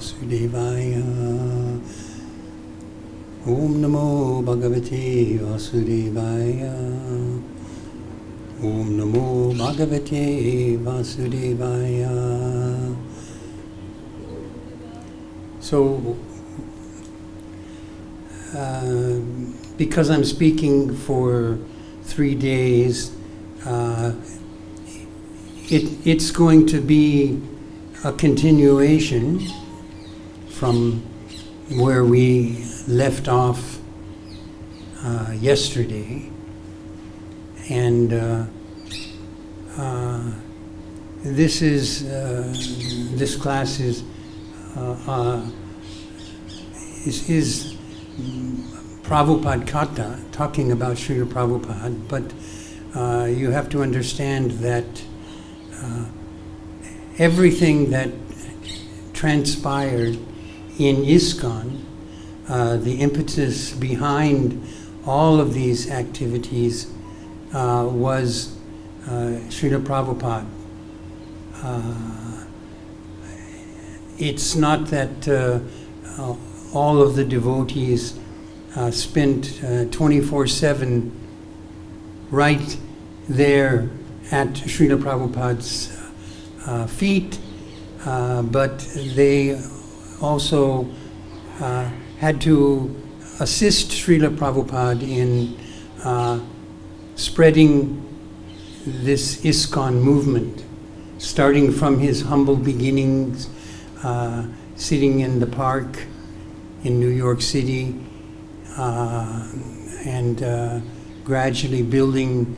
Vasudevaya. Om Namo Bhagavate Vasudevaya. Om Namo Bhagavate Vasudevaya. So, because I'm speaking for 3 days, it's going to be a continuation from where we left off yesterday, and this class is Prabhupada Kata, talking about Srila Prabhupada, but you have to understand that everything that transpired in ISKCON, the impetus behind all of these activities was Srila Prabhupada. It's not that all of the devotees spent 24/7 right there at Srila Prabhupada's feet, but they also had to assist Srila Prabhupada in spreading this ISKCON movement, starting from his humble beginnings, sitting in the park in New York City, and gradually building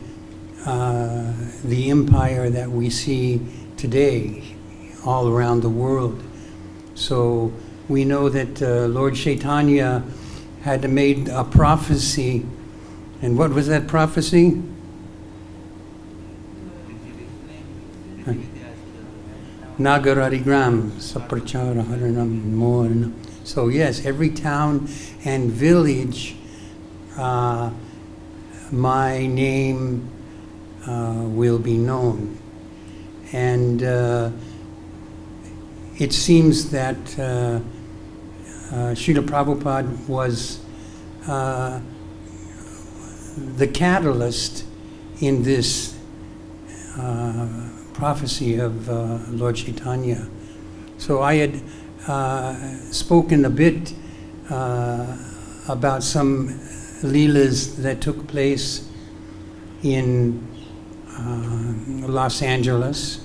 the empire that we see today all around the world. So we know that Lord Chaitanya had made a prophecy, and what was that prophecy? Nagararigram saprachara haranam moranam. So yes, every town and village, my name will be known. And it seems that Srila Prabhupada was the catalyst in this prophecy of Lord Chaitanya. So I had spoken a bit about some leelas that took place in Los Angeles,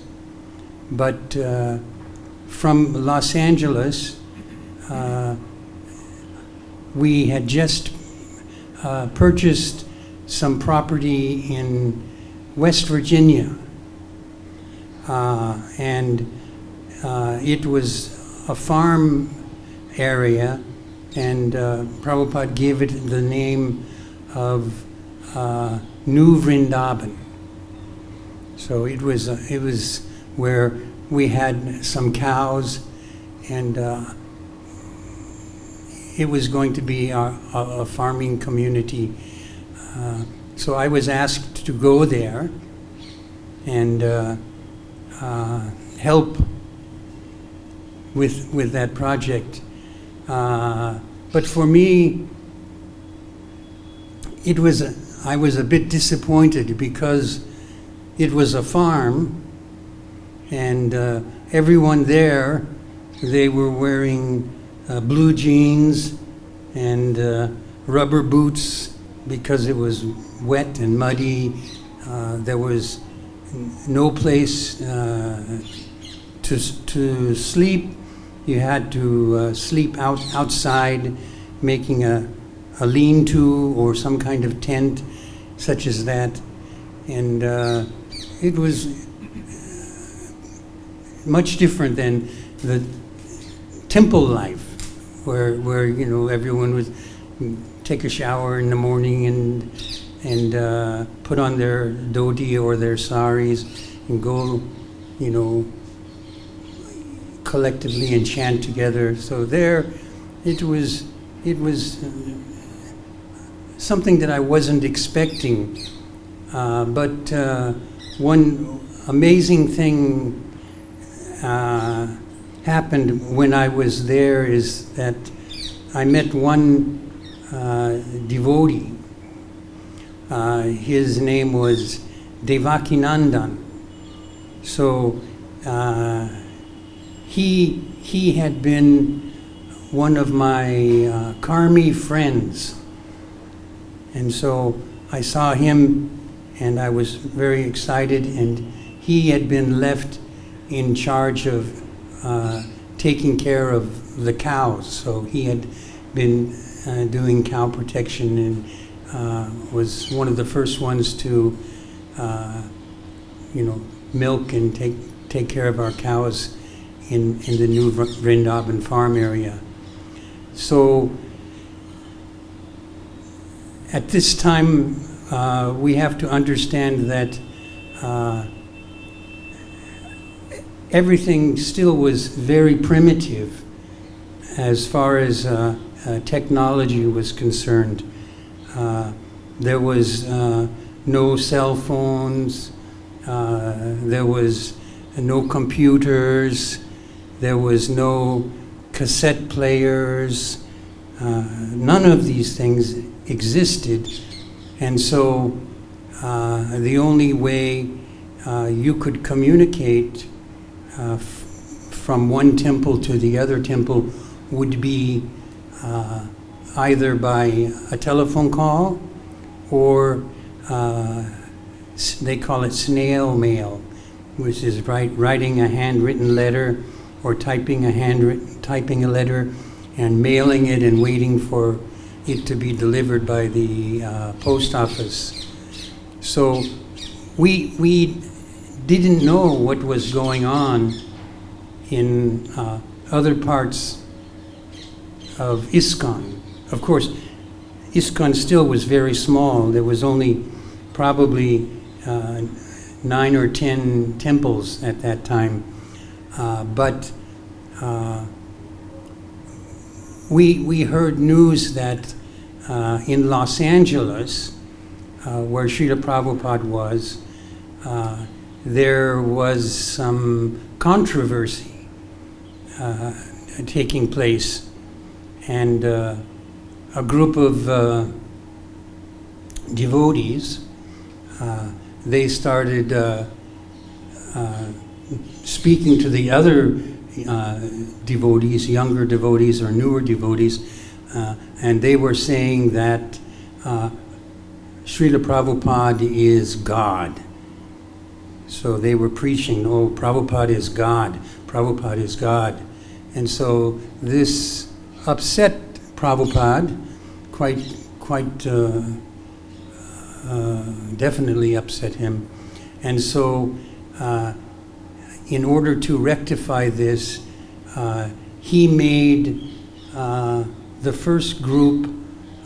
but from Los Angeles we had just purchased some property in West Virginia, and it was a farm area, and Prabhupada gave it the name of New Vrindavan. So it was where we had some cows, and it was going to be a farming community. So I was asked to go there and help with that project. But for me, I was a bit disappointed because it was a farm, and everyone there, they were wearing blue jeans and rubber boots because it was wet and muddy. There was no place to sleep. You had to sleep outside, making a lean-to or some kind of tent such as that. And it was much different than the temple life, where you know, everyone would take a shower in the morning and put on their dhoti or their saris and go, you know, collectively and chant together. So there, it was something that I wasn't expecting. But one amazing thing happened when I was there is that I met one devotee. His name was Devakinandan. So he had been one of my karmi friends. And so I saw him and I was very excited, and he had been left in charge of taking care of the cows. So he had been doing cow protection and was one of the first ones to milk and take care of our cows in the new Vrindavan farm area. So at this time, we have to understand that everything still was very primitive as far as technology was concerned. There was no cell phones, there was no computers, there was no cassette players, none of these things existed. And so the only way you could communicate from one temple to the other temple would be either by a telephone call or they call it snail mail, which is writing a handwritten letter or typing a letter and mailing it and waiting for it to be delivered by the post office. So we didn't know what was going on in other parts of ISKCON. Of course, ISKCON still was very small. There was only probably 9 or 10 temples at that time. But we heard news that in Los Angeles, where Srila Prabhupada was, there was some controversy taking place, and a group of devotees, they started speaking to the other devotees, younger devotees or newer devotees, and they were saying that Srila Prabhupada is God. So they were preaching, oh, Prabhupada is God, Prabhupada is God. And so this upset Prabhupada, quite definitely upset him. And so in order to rectify this, he made the first group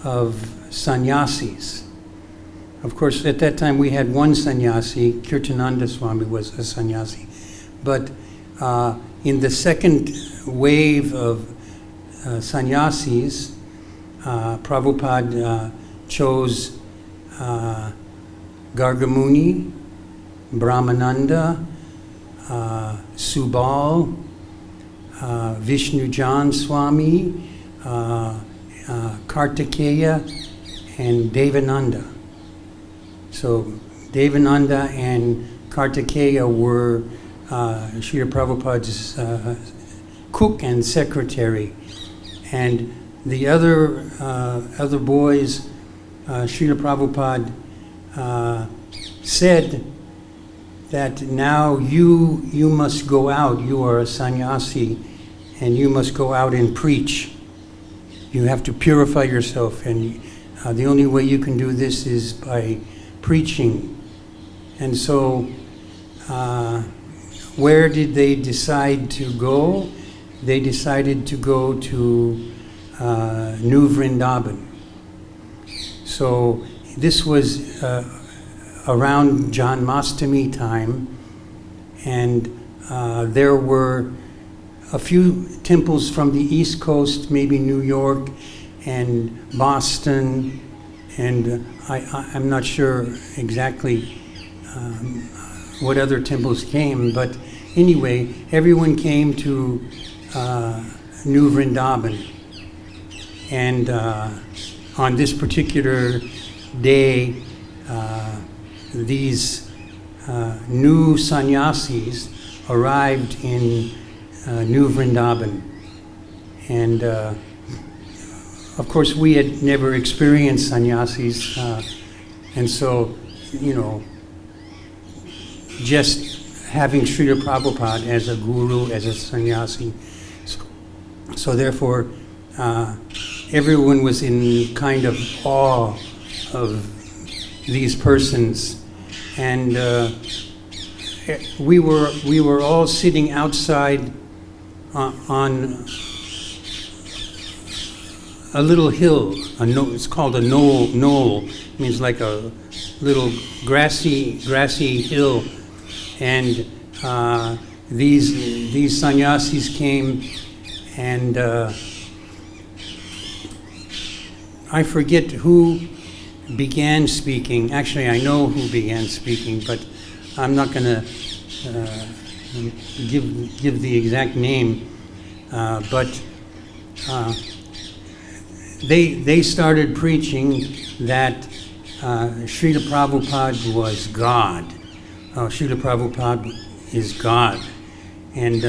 of sannyasis. Of course, at that time we had one sannyasi, Kirtananda Swami was a sannyasi. But in the second wave of sannyasis, Prabhupada chose Gargamuni, Brahmananda, Subal, Vishnujan Swami, Kartikeya, and Devananda. So Devananda and Kartikeya were Srila Prabhupada's cook and secretary. And the other boys, Srila Prabhupada said that now you must go out, you are a sannyasi, and you must go out and preach. You have to purify yourself, and the only way you can do this is by preaching. And so where did they decide to go? They decided to go to New Vrindavan. So this was around Janmashtami time, and there were a few temples from the East Coast, maybe New York and Boston, and I'm not sure exactly what other temples came, but anyway, everyone came to New Vrindavan. And on this particular day, these new sannyasis arrived in New Vrindavan. And of course, we had never experienced sannyasis, and so, just having Srila Prabhupada as a guru, as a sannyasi. So therefore, everyone was in kind of awe of these persons. And we were all sitting outside on a little hill. It's called a knoll. Knoll means like a little grassy hill. And these sannyasis came, and I forget who began speaking. Actually, I know who began speaking, but I'm not going to give the exact name. But they started preaching that Srila Prabhupada was God. Srila Prabhupada is God. And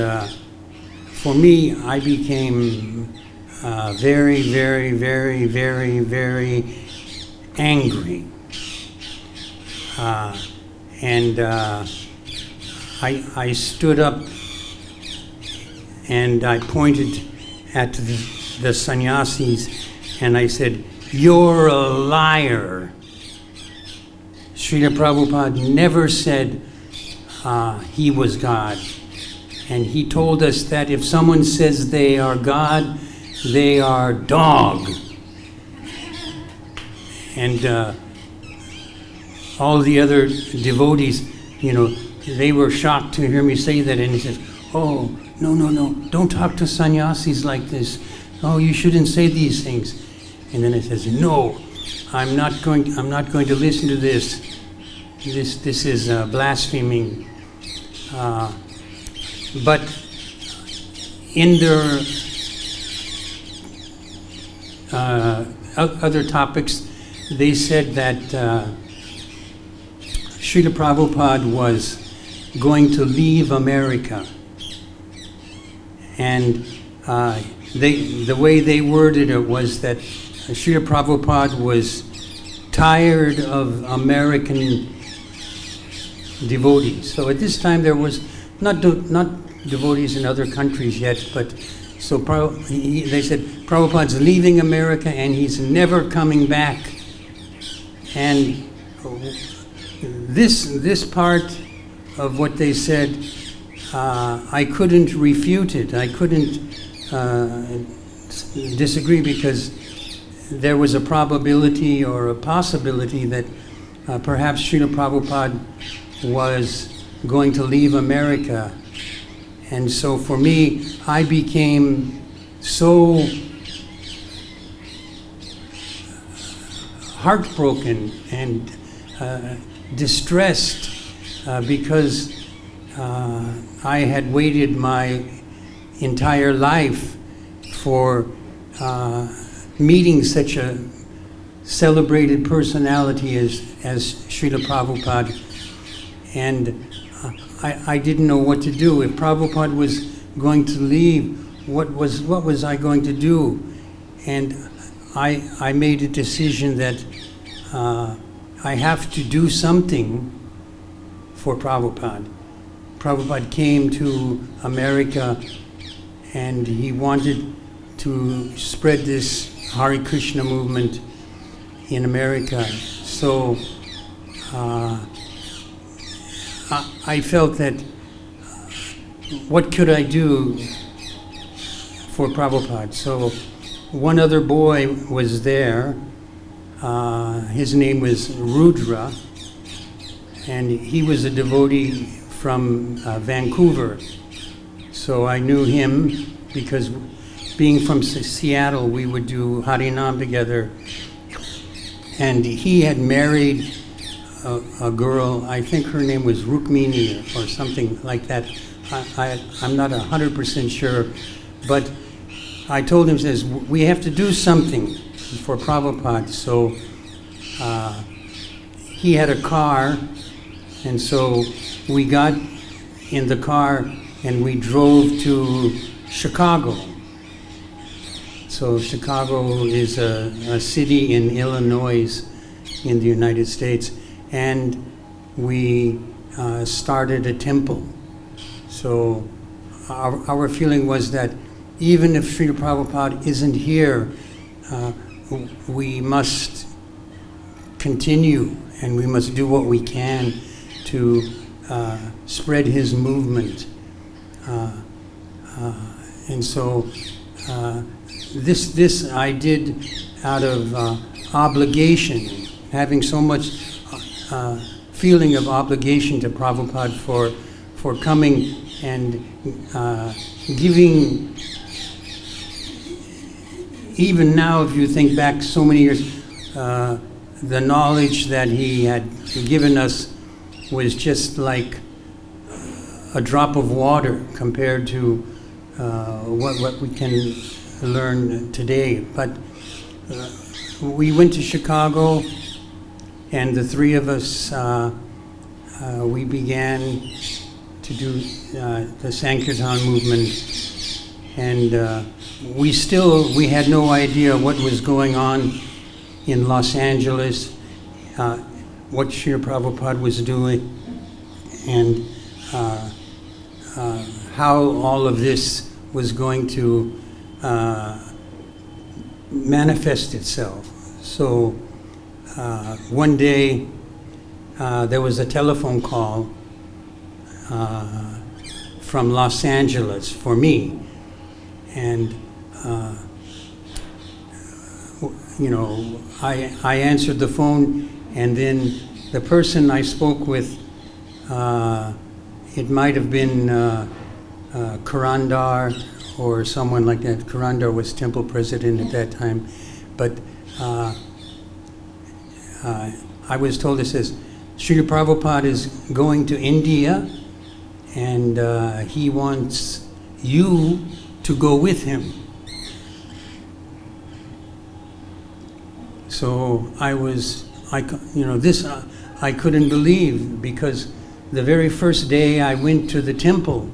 for me, I became very, very, very, very, very angry. And I stood up and I pointed at the sannyasis and I said, "You're a liar. Srila Prabhupada never said he was God. And he told us that if someone says they are God, they are dog." And all the other devotees, they were shocked to hear me say that. And he says, "Oh, no, don't talk to sannyasis like this. Oh, you shouldn't say these things." And then he says, "No, I'm not going to listen to this. This is blaspheming." But in their other topics, they said that Srila Prabhupada was going to leave America. And the way they worded it was that Srila Prabhupada was tired of American devotees. So at this time there was not devotees in other countries yet, but so they said Prabhupada's leaving America and he's never coming back. And this part of what they said, I couldn't refute it. I couldn't disagree, because there was a probability or a possibility that perhaps Srila Prabhupada was going to leave America. And so for me, I became so heartbroken and distressed because I had waited my entire life for meeting such a celebrated personality as Srila Prabhupada. And I didn't know what to do. If Prabhupada was going to leave, what was I going to do? And I made a decision that I have to do something for Prabhupada. Prabhupada came to America and he wanted to spread this Hare Krishna movement in America. So I felt that what could I do for Prabhupada? So one other boy was there. His name was Rudra, and he was a devotee from Vancouver. So I knew him because being from Seattle, we would do Harinam together. And he had married a girl, I think her name was Rukmini or something like that. I'm not 100% sure, But I told him, says, we have to do something for Prabhupada. So he had a car, and so we got in the car and we drove to Chicago. So Chicago is a city in Illinois in the United States, and we started a temple. So our feeling was that even if Srila Prabhupada isn't here, we must continue and we must do what we can to spread his movement. And so this I did out of obligation, having so much feeling of obligation to Prabhupada for coming and giving. Even now, if you think back so many years, the knowledge that he had given us was just like a drop of water compared to what we can learn today. But we went to Chicago, and the three of us, we began to do the Sankirtan movement, and we had no idea what was going on in Los Angeles, what Srila Prabhupada was doing, and how all of this was going to manifest itself. So one day there was a telephone call from Los Angeles for me, and I answered the phone, and then the person I spoke with, it might have been Karandar or someone like that. Karandar was temple president at that time, but I was told, it says, Srila Prabhupada is going to India, and he wants you to go with him. So I couldn't believe, because the very first day I went to the temple,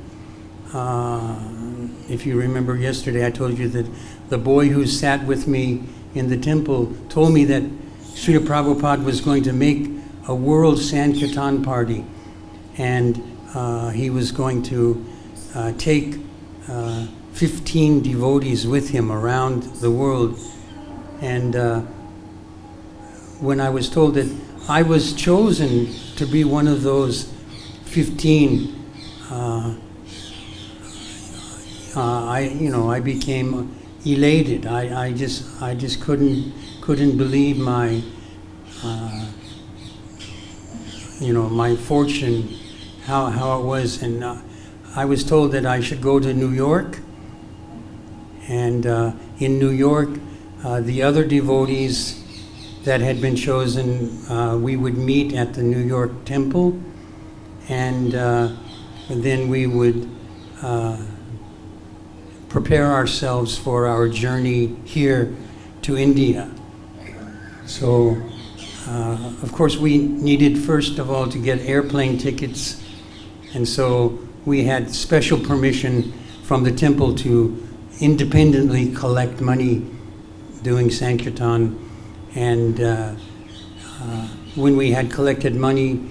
if you remember yesterday, I told you that the boy who sat with me in the temple told me that Srila Prabhupada was going to make a world Sankirtan party, and he was going to take 15 devotees with him around the world. And when I was told that I was chosen to be one of those 15, I became elated. I just couldn't believe my my fortune, how it was. And I was told that I should go to New York, and in New York, the other devotees that had been chosen, we would meet at the New York temple, and then we would prepare ourselves for our journey here to India. So, of course, we needed first of all to get airplane tickets, and so we had special permission from the temple to independently collect money doing Sankirtan. And when we had collected money,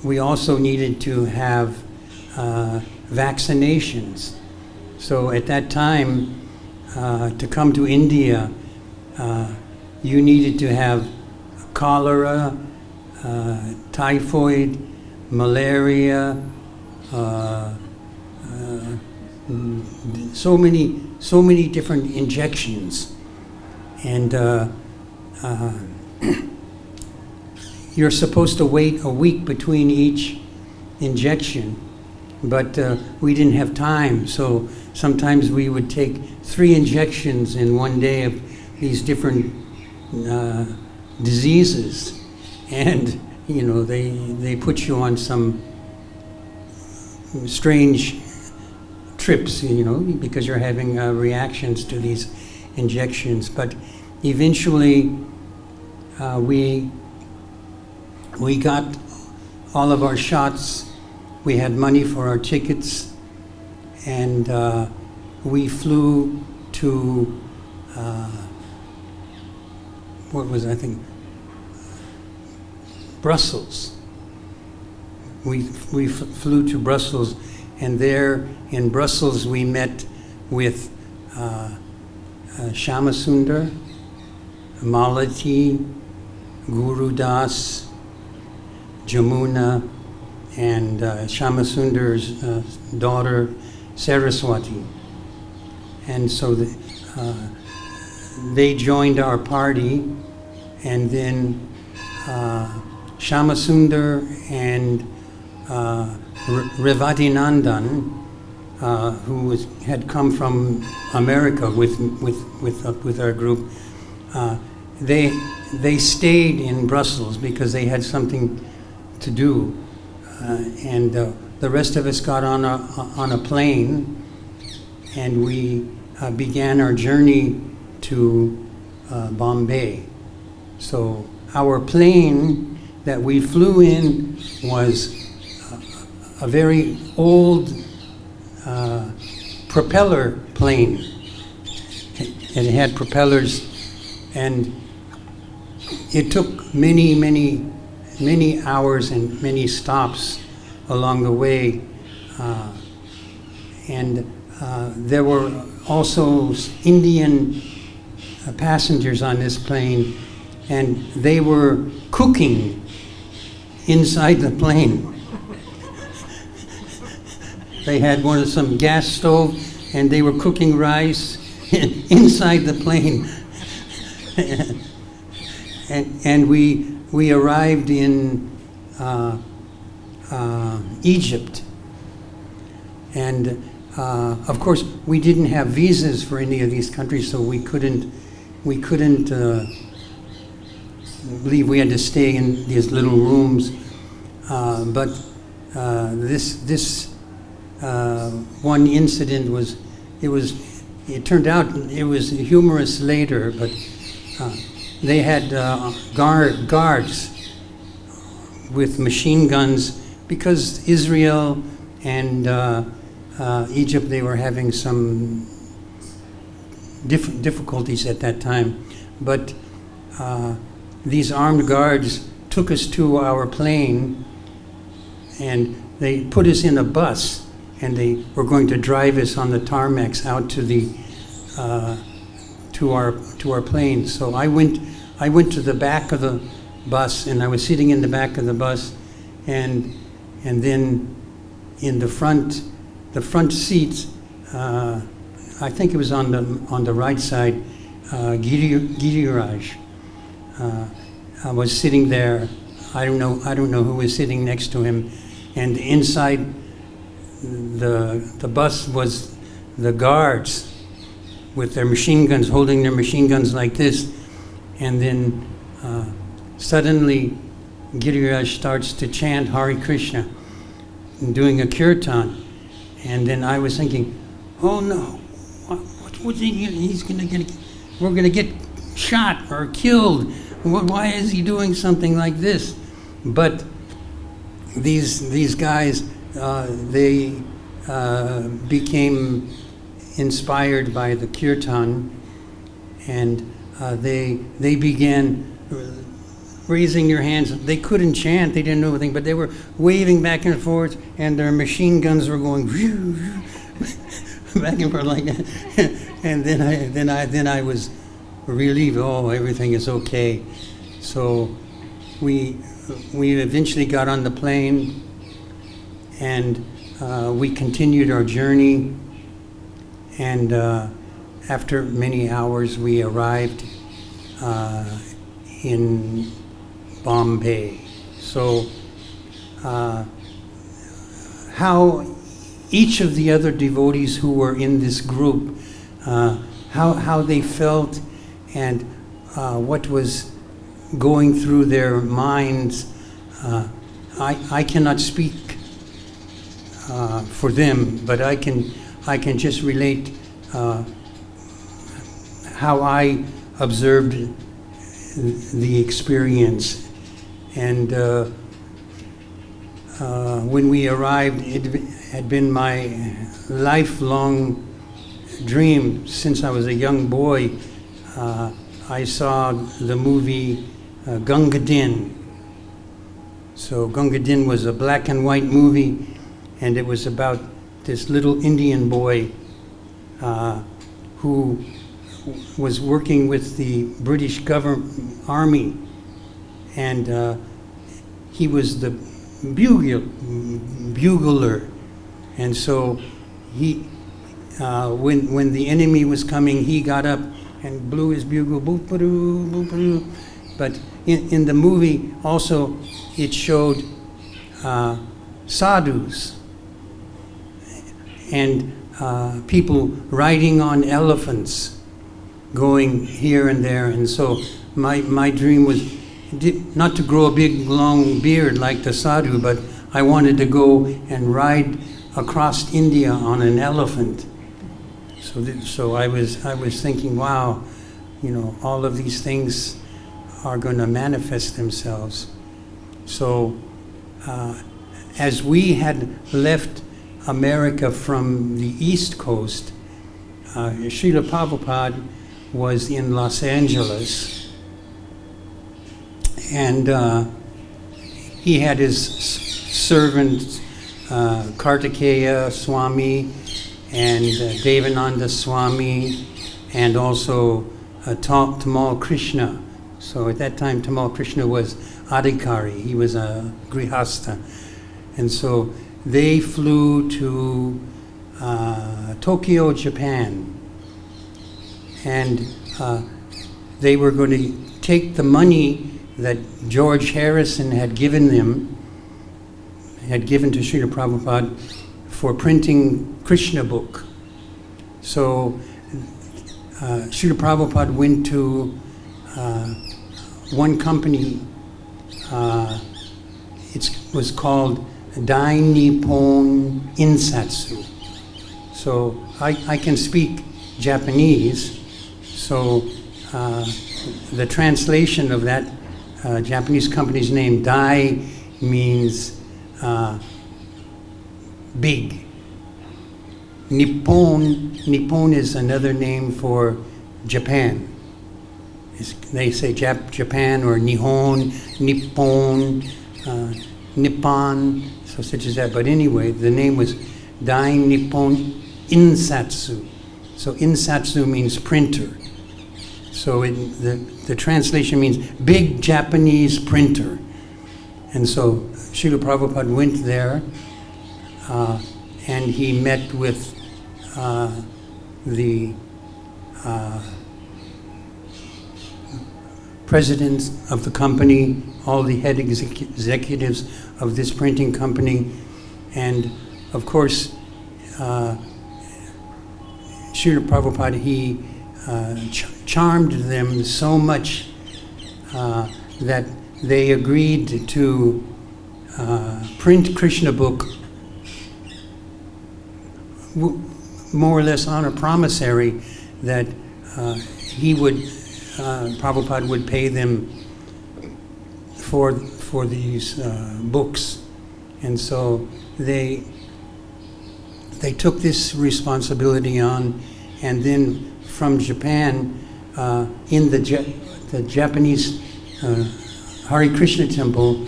we also needed to have vaccinations. So at that time, to come to India, you needed to have cholera, typhoid, malaria, so many different injections. And you're supposed to wait a week between each injection, but we didn't have time, so sometimes we would take 3 injections in one day of these different diseases, and they put you on some strange trips, because you're having reactions to these injections. But eventually, we got all of our shots. We had money for our tickets, and we flew to Brussels. We flew to Brussels, and there in Brussels we met with Shamasundar, Malati, Guru Das, Jamuna, and Shamasundar's daughter Saraswati. And so they joined our party, and then Shamasundar and Revadinandan, who had come from America with our group, they stayed in Brussels because they had something to do, and the rest of us got on a plane, and we began our journey to Bombay. So our plane that we flew in was a very old propeller plane. It had propellers, and it took many hours and many stops along the way. And there were also Indian passengers on this plane, and they were cooking inside the plane. They had some gas stove, and they were cooking rice inside the plane. and we arrived in Egypt, and of course we didn't have visas for any of these countries, so we couldn't leave. We had to stay in these little rooms. But this one incident it turned out it was humorous later, but they had guards with machine guns, because Israel and Egypt, they were having some difficulties at that time. But these armed guards took us to our plane, and they put us in a bus, and they were going to drive us on the tarmacs out to the to our plane. So I went to the back of the bus, and I was sitting in the back of the bus, and then in the front seats, I think it was on the right side, Giriraj was sitting there. I don't know who was sitting next to him, and inside the bus was the guards with their machine guns, holding their machine guns like this, and then suddenly Giriraj starts to chant Hare Krishna, doing a kirtan, and then I was thinking, oh no, what's he's gonna get? We're gonna get shot or killed. Why is he doing something like this? But these guys, they became inspired by the kirtan, and they began raising their hands. They couldn't chant, they didn't know anything, but they were waving back and forth, and their machine guns were going back and forth like that. And then I was relieved. Oh, everything is okay. So we eventually got on the plane, and we continued our journey, and after many hours we arrived in Bombay. So how each of the other devotees who were in this group, how they felt, and what was going through their minds, I cannot speak for them, but I I can just relate how I observed the experience. And when we arrived, it had been my lifelong dream since I was a young boy. I saw the movie Gunga Din. So Gunga Din was a black and white movie, and it was about this little Indian boy who was working with the British army, and he was the bugler, and so he, when the enemy was coming, he got up and blew his bugle, boop-a-doo, boop-a-doo. But in the movie also it showed sadhus and people riding on elephants, going here and there. And so my dream was not to grow a big long beard like the sadhu, but I wanted to go and ride across India on an elephant. So I was thinking, wow, all of these things are going to manifest themselves. So as we had left America from the East Coast, Srila Prabhupada was in Los Angeles, and he had his servant Kartikeya Swami and Devananda Swami, and also Tamal Krishna. So at that time, Tamal Krishna was Adhikari. He was a Grihastha. And so they flew to Tokyo, Japan. And they were going to take the money that George Harrison had given to Srila Prabhupada for printing Krishna book. So Srila Prabhupada went to one company, it was called Dai Nippon Insatsu. So I can speak Japanese, so the translation of that Japanese company's name, Dai, means big. Nippon is another name for Japan. They say Japan or Nihon, Nippon, Nippon, so such as that. But anyway, the name was Dai Nippon Insatsu. So Insatsu means printer. So the translation means big Japanese printer. And so Srila Prabhupada went there, and he met with the presidents of the company, all the head executives of this printing company, and of course, Srila Prabhupada, he charmed them so much that they agreed to print Krishna book more or less on a promissory that Prabhupada would pay them for these books. And so they took this responsibility on, and then from Japan, in the Japanese Hare Krishna temple,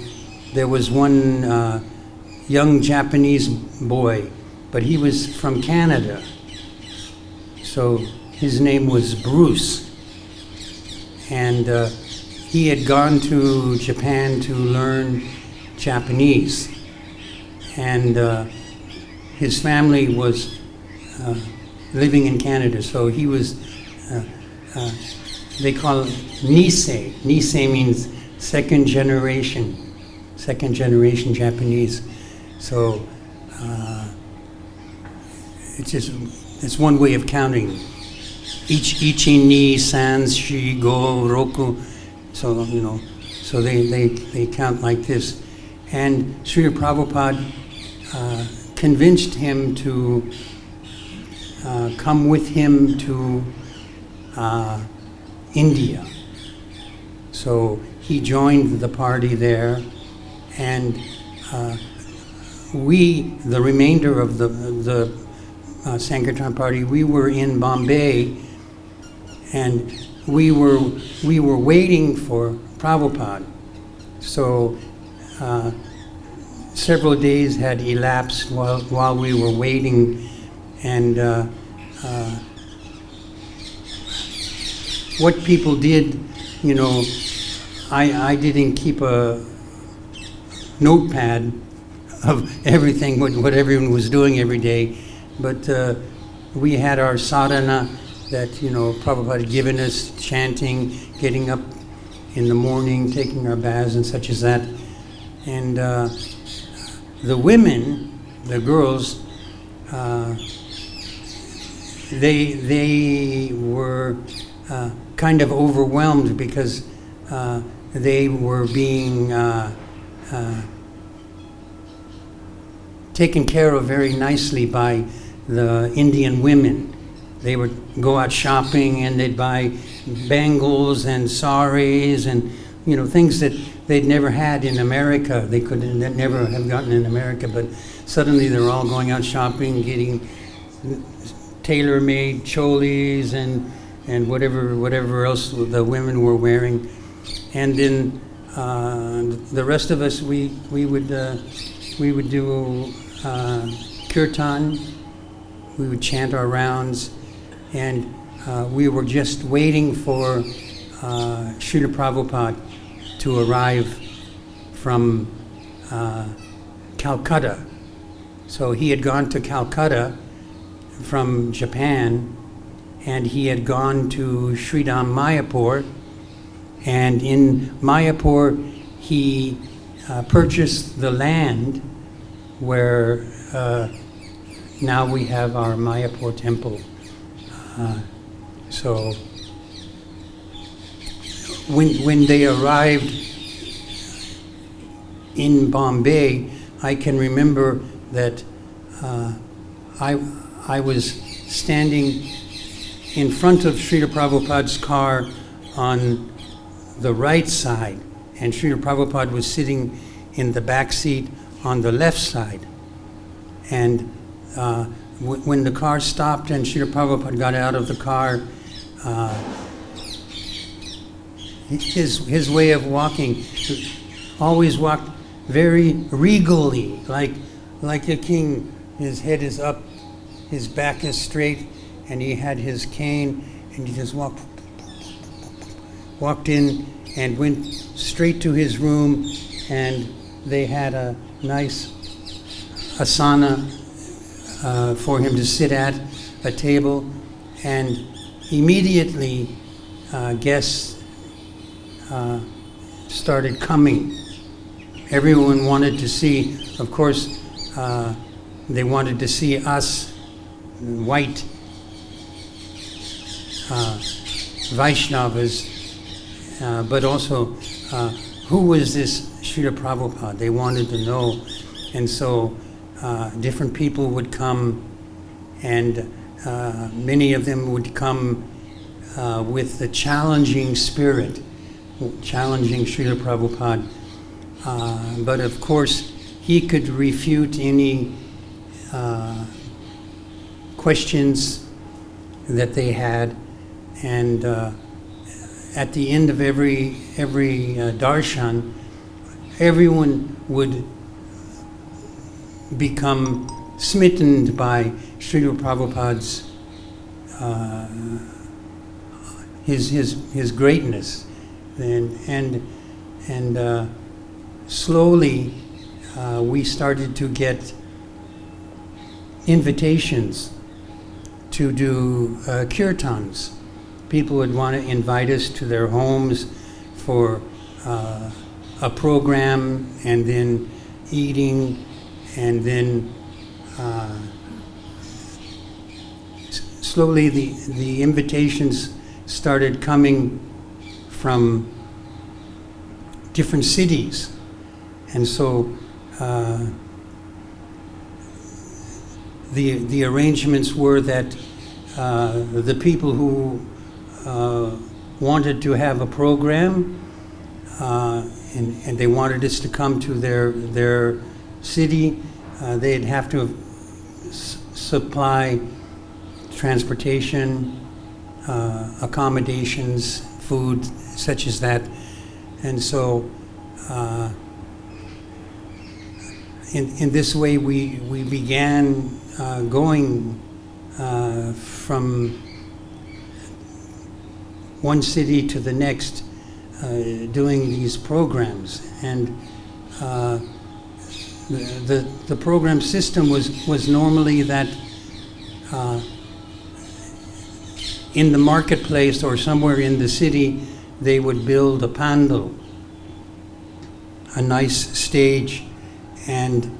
there was one young Japanese boy, but he was from Canada. So his name was Bruce. And he had gone to Japan to learn Japanese. And his family was living in Canada. So he was, they call it Nisei. Nisei means second generation Japanese. So it's one way of counting. Ichi, ni, sans, shi, go, roku. So, so they count like this. And Srila Prabhupada convinced him to come with him to India. So he joined the party there, and we, the remainder of the Sankirtan party, we were in Bombay, and we were waiting for Prabhupada. So several days had elapsed while we were waiting, and what people did, you know, I didn't keep a notepad of everything, what everyone was doing every day, but we had our sadhana that, you know, Prabhupada had given us, chanting, getting up in the morning, taking our baths and such as that. And the women, the girls, they were kind of overwhelmed because they were being taken care of very nicely by the Indian women. They would go out shopping and they'd buy bangles and saris and, you know, things that they'd never had in America. They could never have gotten in America, but suddenly they're all going out shopping, getting tailor-made cholis and whatever else the women were wearing. And then the rest of us, we would do kirtan. We would chant our rounds, and we were just waiting for Srila Prabhupada to arrive from Calcutta. So he had gone to Calcutta from Japan, and he had gone to Sridham Mayapur, and in Mayapur he purchased the land where now we have our Mayapur temple. So when they arrived in Bombay, I can remember that I was standing in front of Srila Prabhupada's car on the right side, and Srila Prabhupada was sitting in the back seat on the left side. And when the car stopped and Srila Prabhupada got out of the car, his way of walking, always walked very regally, like a king. His head is up, his back is straight, and he had his cane, and he just walked in and went straight to his room, and they had a nice asana for him to sit at, a table, and immediately guests started coming. Everyone wanted to see, of course, they wanted to see us, white Vaishnavas, but also who was this Srila Prabhupada? They wanted to know. And so different people would come, and many of them would come with the challenging spirit, challenging Srila Prabhupada. But of course, he could refute any questions that they had, and at the end of every darshan, everyone would become smitten by Srila Prabhupada's his greatness, and slowly we started to get invitations to do kirtans. People would want to invite us to their homes for a program, and then eating, and then slowly the invitations started coming from different cities. And so the arrangements were that the people who wanted to have a program, and they wanted us to come to their city, they'd have to supply transportation, accommodations, food, such as that. And so in this way we began going from one city to the next, doing these programs. And the program system was normally that in the marketplace or somewhere in the city, they would build a pandal, a nice stage, and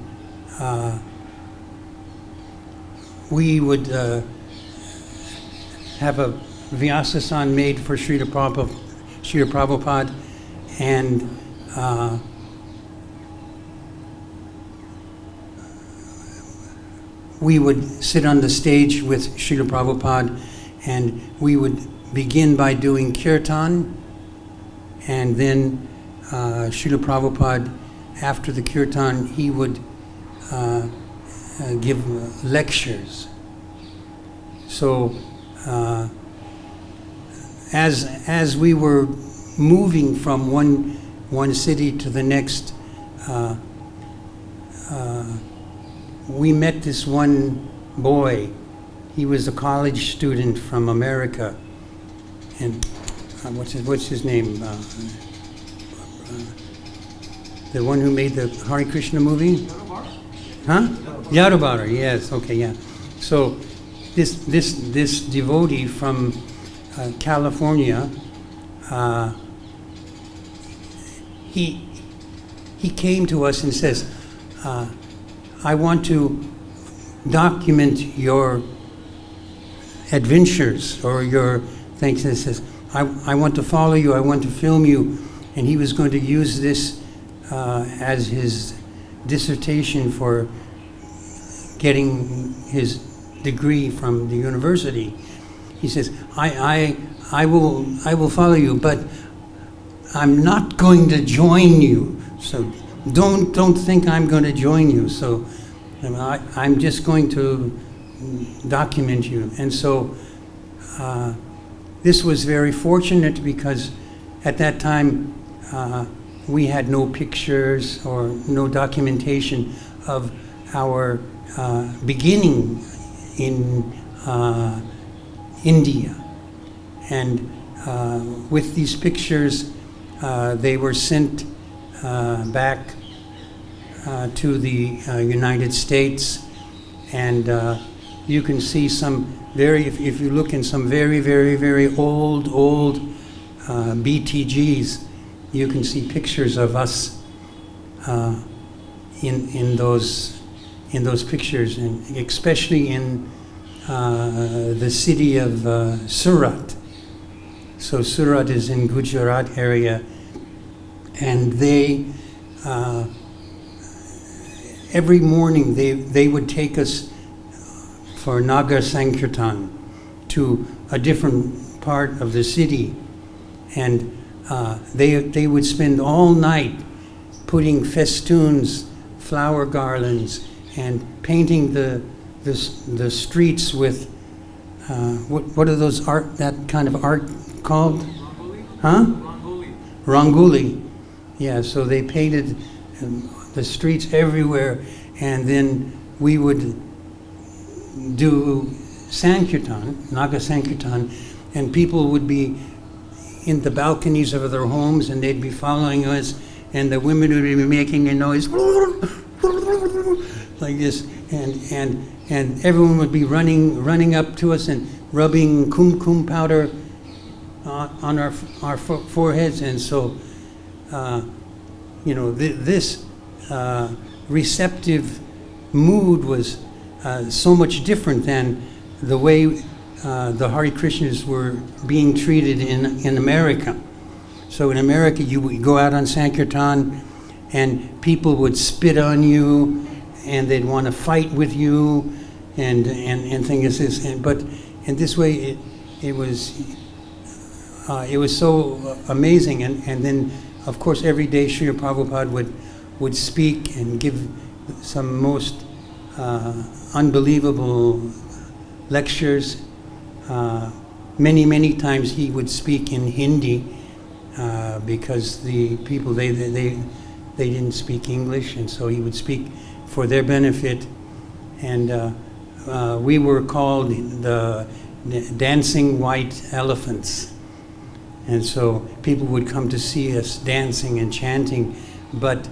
we would have a Vyasasan made for Srila Prabhupada, and we would sit on the stage with Srila Prabhupada, and we would begin by doing kirtan, and then Srila Prabhupada, after the kirtan, he would give lectures. So as we were moving from one city to the next, we met this one boy. He was a college student from America, and what's his name? The one who made the Hare Krishna movie? Huh? Yadubara, yes. Okay, yeah. So this devotee from California, he came to us and says, I want to document your adventures or your things. And says, I want to follow you, I want to film you. And he was going to use this as his dissertation for getting his degree from the university. He says, I will follow you, but I'm not going to join you. So don't think I'm going to join you. So I'm just going to document you. And so this was very fortunate, because at that time we had no pictures or no documentation of our beginning in India. And with these pictures, they were sent back to the United States, and you can see some if you look in some very, very, very old BTGs, you can see pictures of us in those pictures, and especially in the city of Surat. So Surat is in Gujarat area, and they every morning they would take us for Nagar Sankirtan to a different part of the city, and they would spend all night putting festoons, flower garlands, and painting the streets with what are those that kind of art called? Rangoli. Huh? Rangoli. Rangoli. Yeah, so they painted the streets everywhere, and then we would do Sankirtan, Naga Sankirtan, and people would be in the balconies of their homes, and they'd be following us, and the women would be making a noise like this, and everyone would be running up to us and rubbing kumkum powder on our foreheads. And so this receptive mood was so much different than the way the Hare Krishnas were being treated in America. So in America, you would go out on Sankirtan, and people would spit on you, and they'd want to fight with you, and things like this. But and this way it was so amazing. And then, of course, every day Srila Prabhupada would speak and give some most unbelievable lectures. Many times he would speak in Hindi because the people they didn't speak English, and so he would speak for their benefit. And we were called the dancing white elephants. And so people would come to see us dancing and chanting, but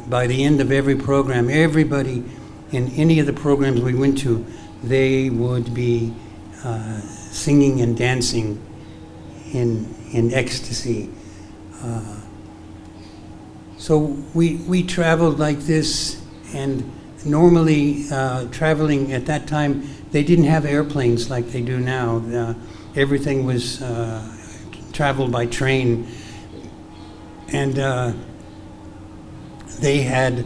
by the end of every program, everybody in any of the programs we went to, they would be singing and dancing in ecstasy. So we traveled like this, and normally traveling at that time, they didn't have airplanes like they do now. Everything was traveled by train, and they had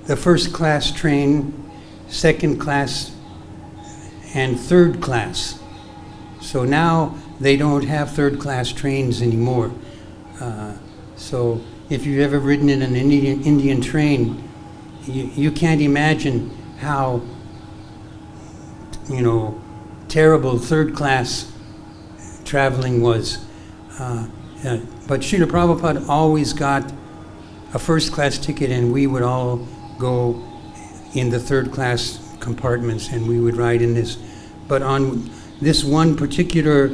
the first class train, second class, and third class. So now they don't have third class trains anymore. So if you've ever ridden in an Indian train, you can't imagine how, terrible third class traveling was. But Srila Prabhupada always got a first class ticket, and we would all go in the third class compartments, and we would ride in this. But on this one particular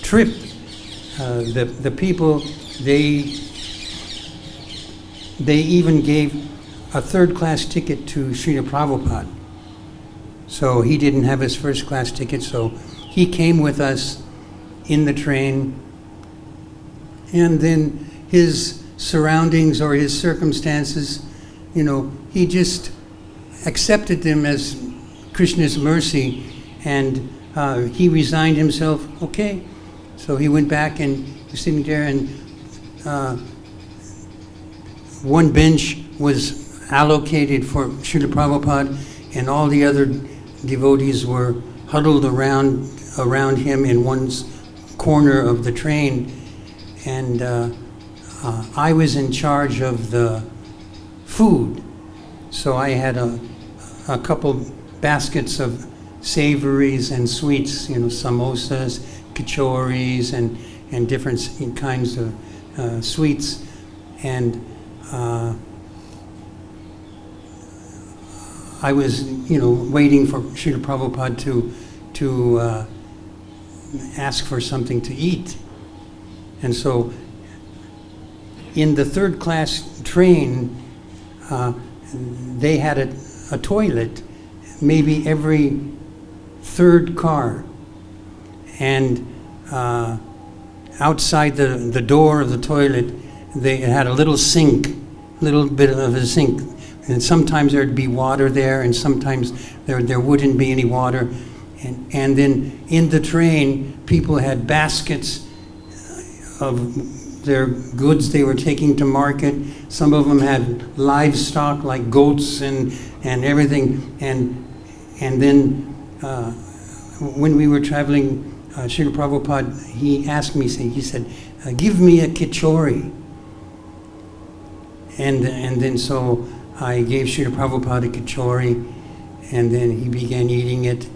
trip, the people, they even gave a third class ticket to Srila Prabhupada. So he didn't have his first class ticket, so he came with us in the train, and then his surroundings or his circumstances, he just accepted them as Krishna's mercy, and he resigned himself. Okay, so he went back and was sitting there, and one bench was allocated for Srila Prabhupada, and all the other devotees were huddled around him in one corner of the train, and I was in charge of the food. So I had a couple baskets of savories and sweets, samosas, kachoris, and different kinds of sweets. And I was, waiting for Srila Prabhupada to ask for something to eat. And so in the third class train, they had a toilet maybe every third car. And outside the door of the toilet, they had a little bit of a sink. And sometimes there'd be water there, and sometimes there wouldn't be any water. And then in the train, people had baskets of their goods they were taking to market. Some of them had livestock like goats and everything. And then when we were traveling, Srila Prabhupada, he asked me, he said, give me a kachori. And then so I gave Srila Prabhupada a kachori, and then he began eating it.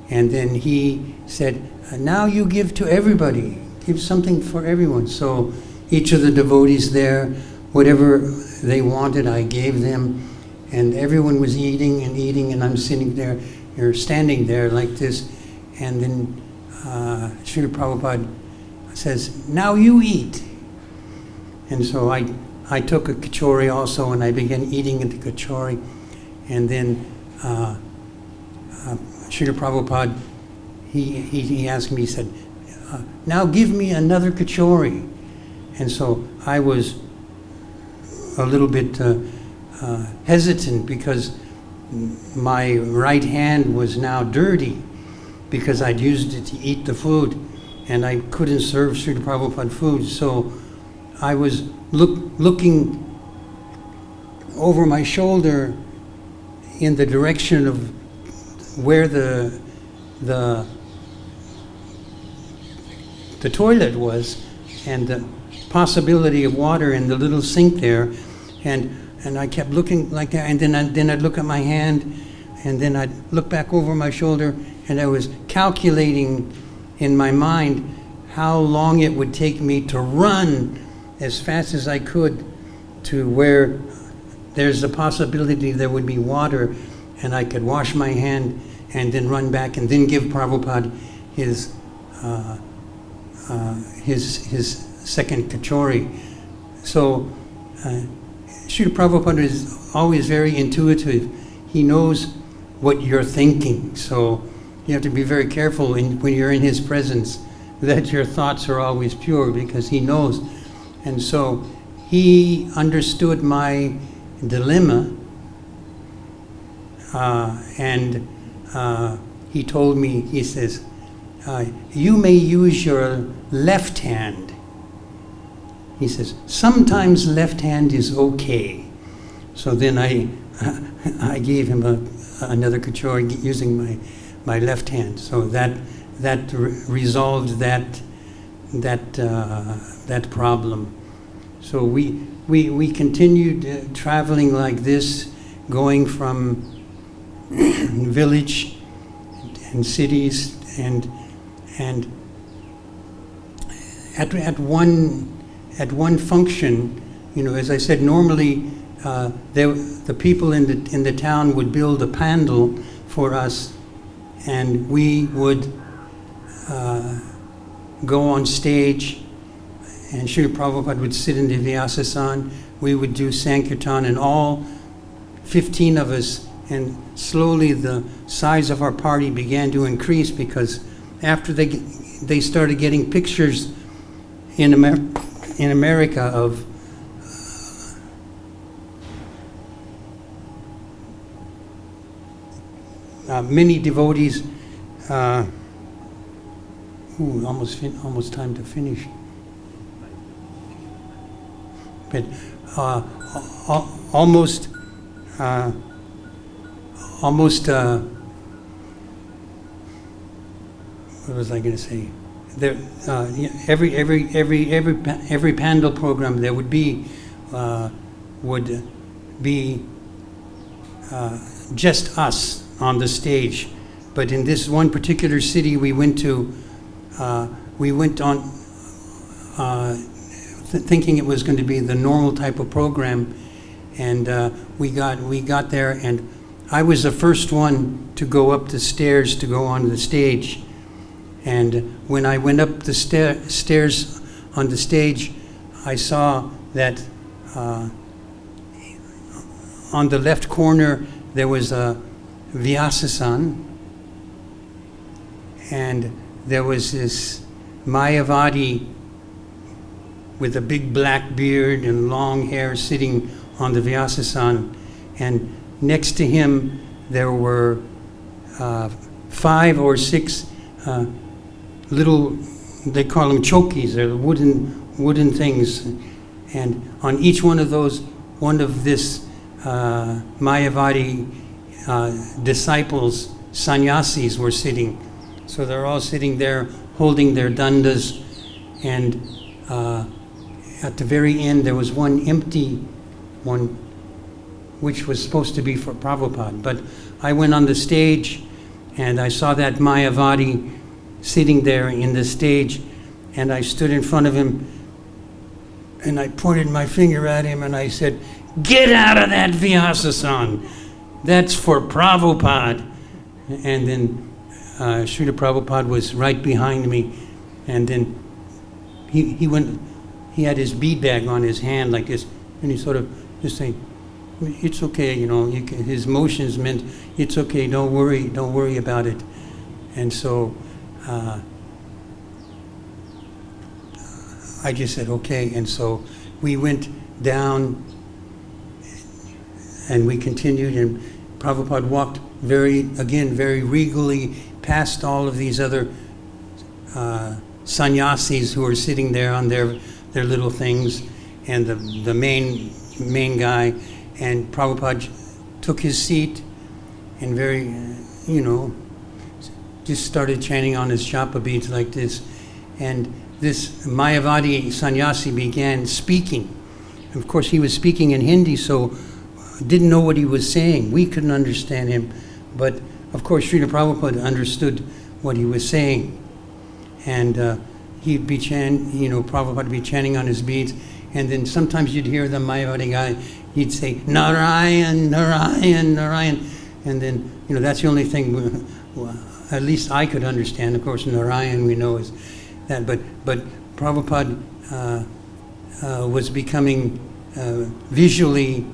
And then he said, now you give to everybody. Give something for everyone. So each of the devotees there, whatever they wanted, I gave them. And everyone was eating, and I'm sitting there, or standing there like this. And then Srila Prabhupada says, now you eat. And so I took a kachori also, and I began eating the kachori. And then Srila Prabhupada, he asked me, he said, now give me another kachori. And so I was a little bit hesitant, because my right hand was now dirty, because I'd used it to eat the food, and I couldn't serve Srila Prabhupada food. So I was looking over my shoulder in the direction of where the toilet was, and the possibility of water in the little sink there, and I kept looking like that, and then I'd look at my hand, and then I'd look back over my shoulder, and I was calculating in my mind how long it would take me to run as fast as I could to where there's a possibility there would be water, and I could wash my hand and then run back and then give Prabhupada his second kachori. So Srila Prabhupada is always very intuitive. He knows what you're thinking. So you have to be very careful when you're in his presence that your thoughts are always pure, because he knows. And so he understood my dilemma, and he told me, he says, you may use your left hand. He says, sometimes left hand is okay. So then I gave him another kachori using my left hand. So that resolved that problem. So we continued traveling like this, going from village and cities, and at one function, as I said, normally the people in the town would build a pandal for us, and we would go on stage, and Srila Prabhupada would sit in the Vyasasana. We would do Sankirtan, and all 15 of us, and slowly the size of our party began to increase, because after they started getting pictures in America of many devotees. Almost time to finish. But almost. What was I going to say? There, every pandal program there would be just us on the stage. But in this one particular city we went to, we went on thinking it was going to be the normal type of program, and we got there, and I was the first one to go up the stairs to go on the stage. And when I went up the stairs on the stage, I saw that on the left corner there was a Vyasasana, and there was this Mayavadi with a big black beard and long hair sitting on the Vyasasana, and next to him there were 5 or 6 little, they call them chokis, they're wooden things, and on each one of those, one of this Mayavadi disciples, sannyasis, were sitting. So they're all sitting there holding their dandas, and at the very end there was one empty one, which was supposed to be for Prabhupada. But I went on the stage and I saw that Mayavadi sitting there in the stage, and I stood in front of him and I pointed my finger at him and I said, "Get out of that Vyasasana! That's for Prabhupada." And then Srila Prabhupada was right behind me, and then he went, he had his bead bag on his hand like this, and he sort of just saying, "It's okay, his motions meant, it's okay, don't worry about it." And so I just said, okay. And so we went down and we continued, and Prabhupada walked very regally past all of these other sannyasis who were sitting there on their little things, and the main guy, and Prabhupada took his seat, and very just started chanting on his japa beads like this. And this Mayavadi sannyasi began speaking. Of course, he was speaking in Hindi, so didn't know what he was saying. We couldn't understand him. But, of course, Srila Prabhupada understood what he was saying. And he'd be Prabhupada would be chanting on his beads. And then sometimes you'd hear the Mayavadi guy, he'd say, Narayan, Narayan, Narayan. And then, that's the only thing, at least I could understand. Of course, Narayan we know is that. But Prabhupada was becoming visually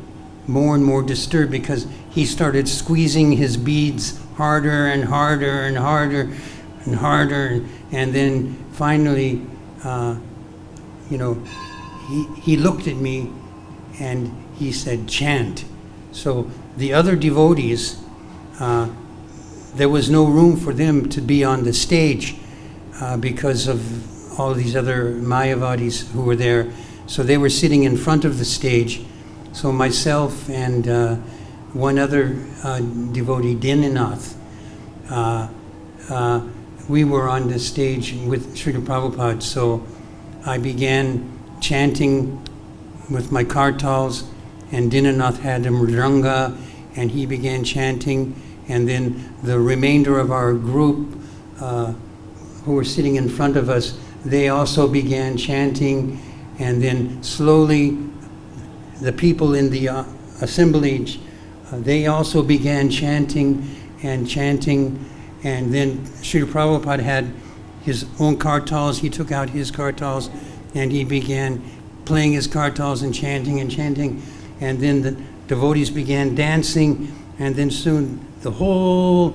more and more disturbed because he started squeezing his beads harder and harder and harder and harder. And then finally, he looked at me and he said, chant. So the other devotees, there was no room for them to be on the stage because of all these other Mayavadis who were there. So they were sitting in front of the stage. So myself and one other devotee, Dinanath, we were on the stage with Srila Prabhupada. So I began chanting with my kartals, and Dinanath had a mridanga, and he began chanting. And then the remainder of our group who were sitting in front of us, they also began chanting. And then slowly the people in the assemblage, they also began chanting. And then Srila Prabhupada had his own kartals. He took out his kartals and he began playing his kartals and chanting. And then the devotees began dancing, and then soon the whole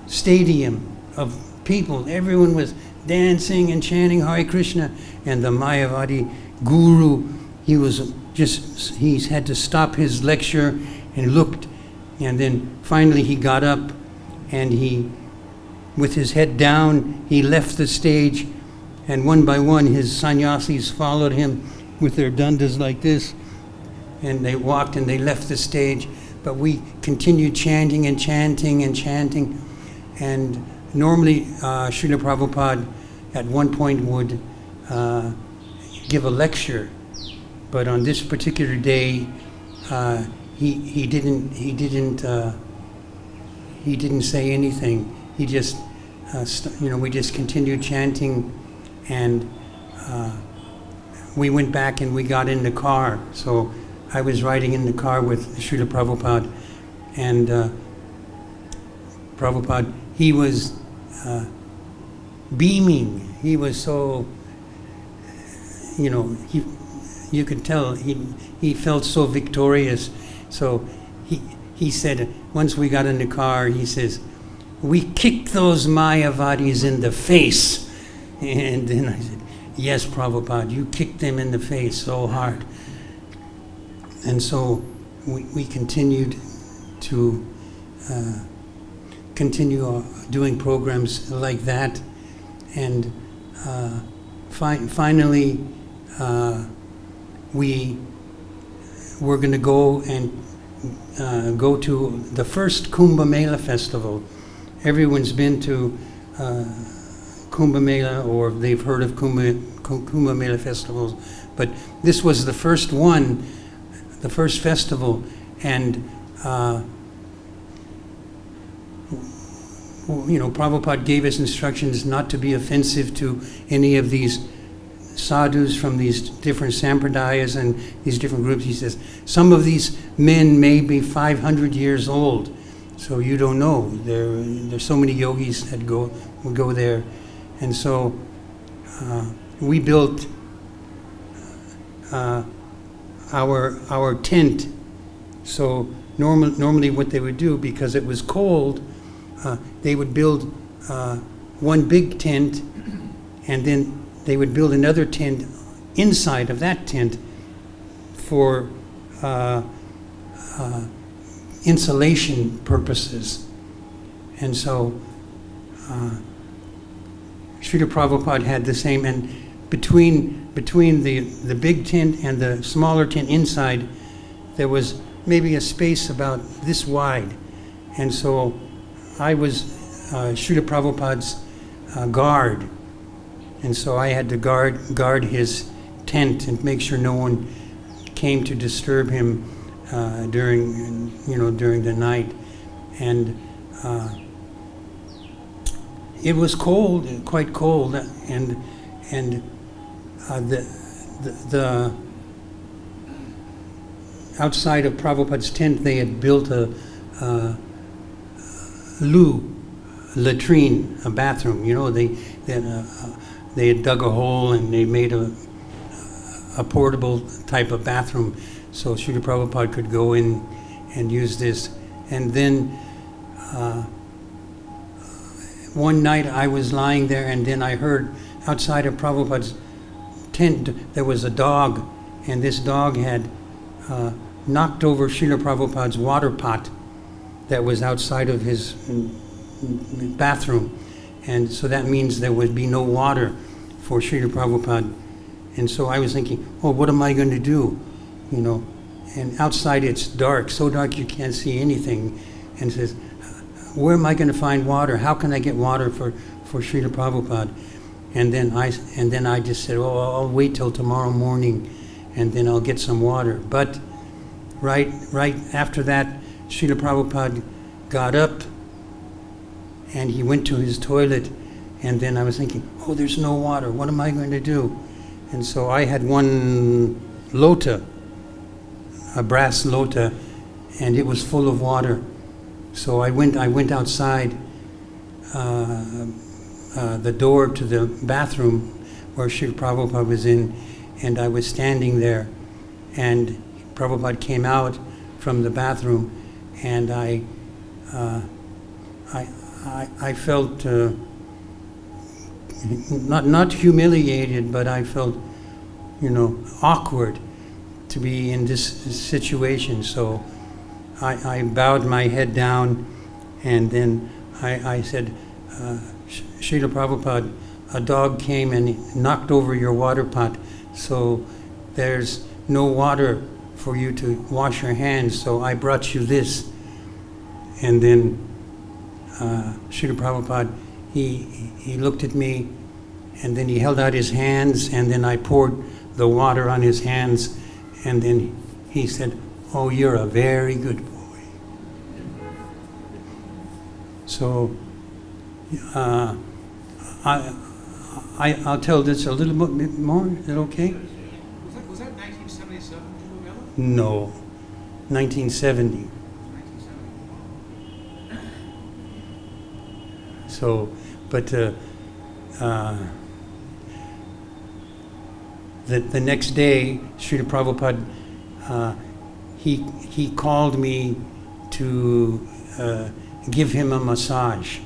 stadium of people, everyone was dancing and chanting Hare Krishna. And the Mayavadi guru, he had to stop his lecture and looked. And then finally he got up and with his head down, he left the stage. And one by one, his sannyasis followed him with their dandas like this. And they walked and they left the stage. But we continued chanting and chanting and chanting. And normally, Srila Prabhupada at one point would give a lecture. But on this particular day, he didn't say anything. He just, we just continued chanting, and we went back and we got in the car. So I was riding in the car with Srila Prabhupada, and Prabhupada, he was beaming. He was so, you could tell he felt so victorious. So he said, once we got in the car, he says, we kicked those Mayavadis in the face. And then I said, yes, Prabhupada, you kicked them in the face so hard. And so we continued to continue doing programs like that. And finally, we were going to go and go to the first Kumbh Mela festival. Everyone's been to Kumbh Mela, or they've heard of Kumbh Mela festivals, but this was the first one, the first festival, and Prabhupada gave us instructions not to be offensive to any of these sadhus from these different sampradayas and these different groups. He says, some of these men may be 500 years old, so you don't know. There's so many yogis that would go there. And so we built our tent. So normally what they would do, because it was cold, they would build one big tent, and then they would build another tent inside of that tent for insulation purposes. And so Srila Prabhupada had the same, and between the big tent and the smaller tent inside, there was maybe a space about this wide. And so I was Srila Prabhupada's guard. And so I had to guard his tent and make sure no one came to disturb him during the night. And it was cold, quite cold, and the outside of Prabhupada's tent they had built a latrine, a bathroom. They had dug a hole and they made a portable type of bathroom, so Srila Prabhupada could go in and use this. And then one night I was lying there, and then I heard outside of Prabhupada's tent there was a dog, and this dog had knocked over Srila Prabhupada's water pot that was outside of his bathroom. And so that means there would be no water for Srila Prabhupada. And so I was thinking, oh, what am I going to do? And outside it's dark, so dark you can't see anything. And says, where am I going to find water? How can I get water for Srila Prabhupada? And then I just said, oh, I'll wait till tomorrow morning, and then I'll get some water. But right after that, Srila Prabhupada got up and he went to his toilet, and then I was thinking, oh, there's no water. What am I going to do? And so I had one lota, a brass lota, and it was full of water. So I went outside the door to the bathroom where Srila Prabhupada was in, and I was standing there, and Prabhupada came out from the bathroom, and I felt not humiliated, but I felt awkward to be in this situation. So I bowed my head down, and then I said, Srila Prabhupada, a dog came and knocked over your water pot, so there's no water for you to wash your hands, so I brought you this. And then Srila Prabhupada, he looked at me, and then he held out his hands, and then I poured the water on his hands, and then he said, oh, you're a very good boy. So I'll tell this a little bit more. Is that okay? Was that 1977, do you remember? No, 1970. So, but the next day, Srila Prabhupada, he called me to give him a massage.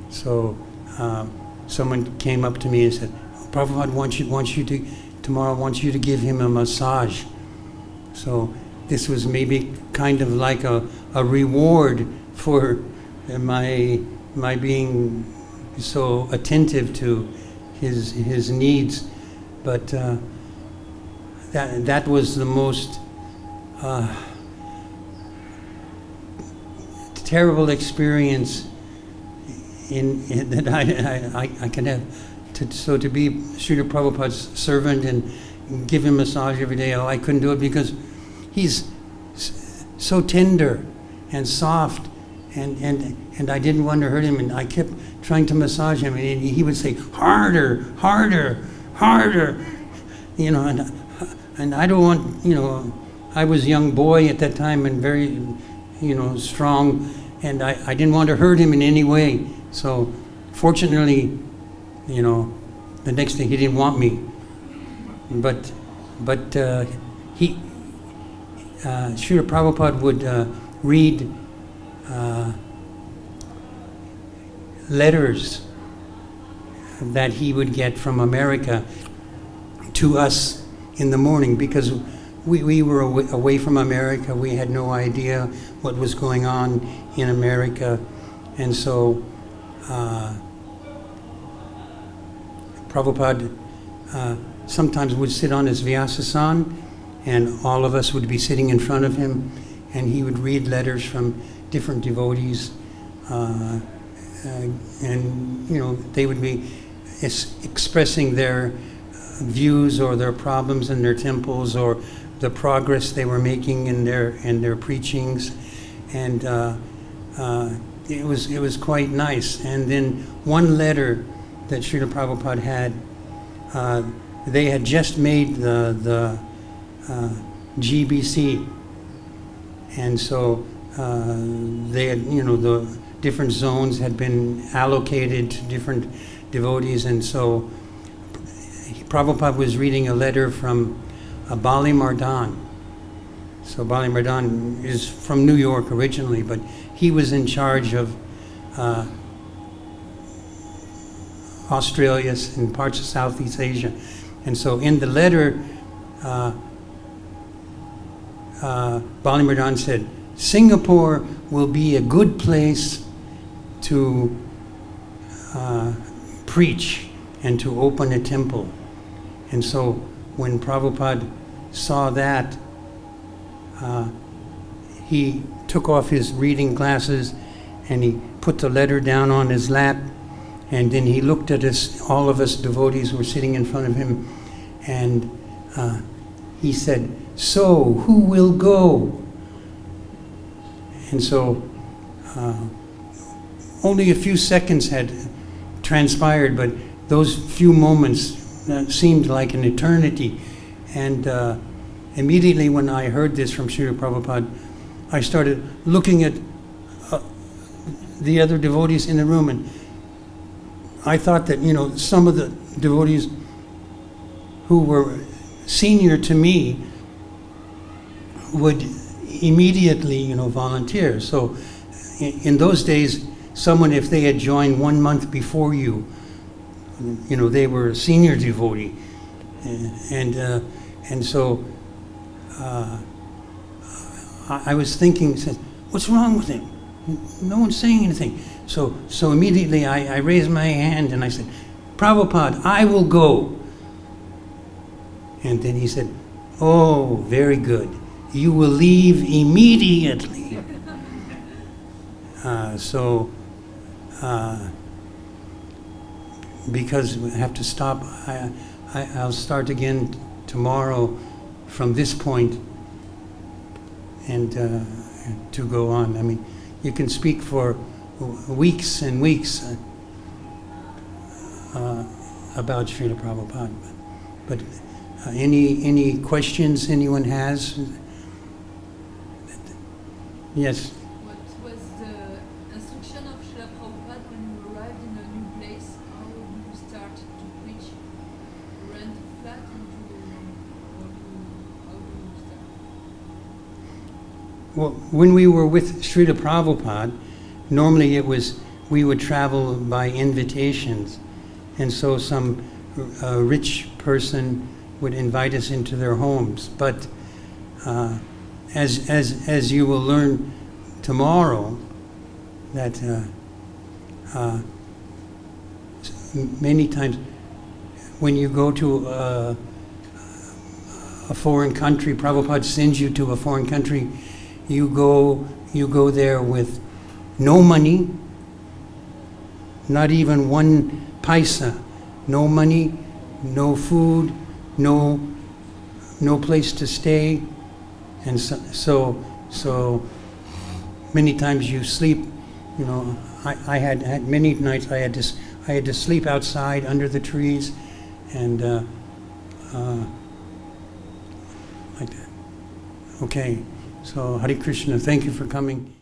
So someone came up to me and said, Prabhupada wants you to give him a massage. So this was maybe kind of like a reward for my being so attentive to his needs. But that was the most terrible experience in that I can have. To be Srila Prabhupada's servant and give him massage every day, I couldn't do it because he's so tender and soft, and I didn't want to hurt him, and I kept trying to massage him, and he would say, harder, harder, harder, and I don't want, I was a young boy at that time and very, strong, and I didn't want to hurt him in any way. So fortunately, the next day he didn't want me, but Srila Prabhupada would read letters that he would get from America to us in the morning, because we were away from America. We had no idea what was going on in America, and so Prabhupada sometimes would sit on his Vyasasan, and all of us would be sitting in front of him, and he would read letters from different devotees, and they would be expressing their views or their problems in their temples or the progress they were making in their preachings, and it was quite nice. And then one letter that Srila Prabhupada had, they had just made the GBC, and so they had, the different zones had been allocated to different devotees, and so Prabhupada was reading a letter from Bali Mardan. So Bali Mardan is from New York originally, but he was in charge of Australia and parts of Southeast Asia. And so in the letter, Bali Mardan said, Singapore will be a good place to preach and to open a temple. And so when Prabhupada saw that, he took off his reading glasses and he put the letter down on his lap, and then he looked at us, all of us devotees were sitting in front of him, and he said, "So, who will go?" And so only a few seconds had transpired, but those few moments seemed like an eternity. And immediately when I heard this from Srila Prabhupada, I started looking at the other devotees in the room, and I thought that, some of the devotees who were senior to me would immediately, volunteer. So in those days, someone, if they had joined 1 month before you, they were a senior devotee. And so I was thinking, what's wrong with him? No one's saying anything. So immediately I raised my hand and I said, Prabhupada, I will go. And then he said, oh, very good. You will leave immediately. Because we have to stop, I'll start again tomorrow from this point and to go on. I mean, you can speak for weeks and weeks about Srila Prabhupada. But any questions anyone has? Yes. What was the instruction of Srila Prabhupada when you arrived in a new place? How do you start to preach? Rent a flat and how do you start? Well, when we were with Srila Prabhupada, normally we would travel by invitations, and so some rich person would invite us into their homes. But as you will learn tomorrow, that many times when you go to a foreign country, Prabhupada sends you to a foreign country, you go there with no money, not even one paisa, no money, no food, no place to stay, and so many times you sleep. I had many nights I had to sleep outside under the trees, and like that. Okay, so Hare Krishna. Thank you for coming.